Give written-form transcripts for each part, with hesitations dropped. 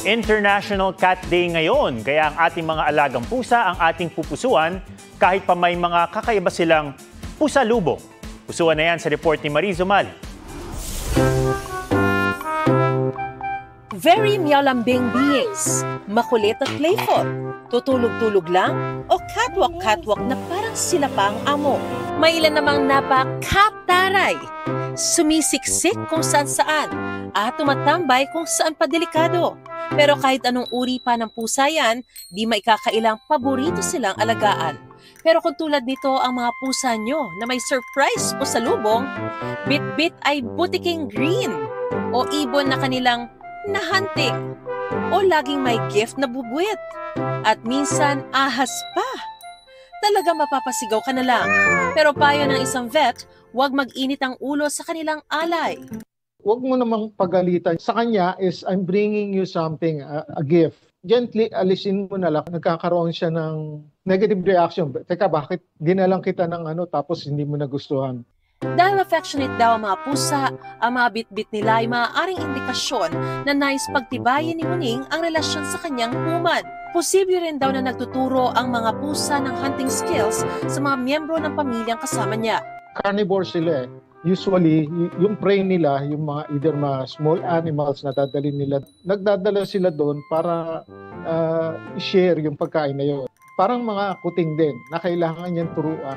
International Cat Day ngayon, kaya ang ating mga alagang pusa ang ating pupusuan kahit pa may mga kakaiba silang pusalubong. Pusuan na yan sa report ni Mariz Umali. Very meowlambing beings, makulit at playful, tutulog-tulog lang o catwalk-catwalk na parang sila pa ang amo. May ilan namang napaka-taray, sumisiksik kung saan-saan at tumatambay kung saan pa delikado. Pero kahit anong uri pa ng pusa yan, di maikakailang paborito silang alagaan. Pero kung tulad nito ang mga pusa nyo na may surprise po sa lubong, bit-bit ay butiking green o ibon na kanilang nahunting o laging may gift na bubuwit at minsan ahas pa. Talaga mapapasigaw ka na lang. Pero payo ng isang vet, huwag mag-init ang ulo sa kanilang alay. Huwag mo namang pagalitan. Sa kanya is, I'm bringing you something, a gift. Gently, alisin mo na lang. Nagkakaroon siya ng negative reaction. Teka, bakit dinalang kita ng tapos hindi mo nagustuhan? Dahil affectionate daw ang mga pusa, ang mga bit-bit nila ay maaaring indikasyon na nais pagtibayin ni Muning ang relasyon sa kanyang human. Posible rin daw na nagtuturo ang mga pusa ng hunting skills sa mga miyembro ng pamilyang kasama niya. Carnivore sila eh. Usually, yung prey nila, yung mga either mga small animals na dadalhin nila, nagdadala sila doon para i-share yung pagkain na yun. Parang mga kuting din na kailangan niyang turuan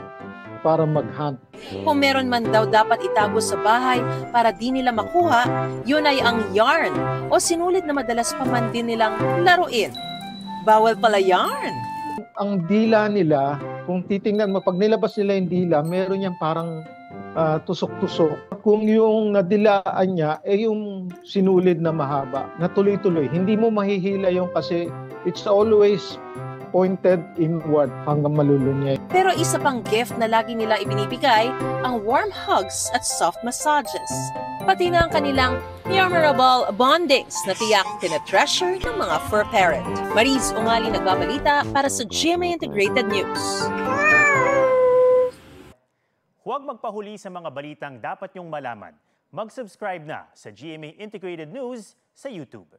para mag-hunt. Kung meron man daw dapat itago sa bahay para di nila makuha, yun ay ang yarn o sinulid na madalas pa man din nilang laruin. Bawal pala yarn. Ang dila nila, kung titingnan mo, pag nilabas nila yung dila, meron niyang parang tusok-tusok. Kung yung nadilaan niya, yung sinulid na mahaba, na tuloy-tuloy. Hindi mo mahihila yung kasi it's always pointed inward hanggang malulunyay. Pero isa pang gift na lagi nila ibinibigay, ang warm hugs at soft massages. Pati na ang kanilang memorable bondings na tiyak tinatreasure ng mga fur parent. Mariz Umali nagbabalita para sa GMA Integrated News. Huwag magpahuli sa mga balitang dapat niyong malaman. Mag-subscribe na sa GMA Integrated News sa YouTube.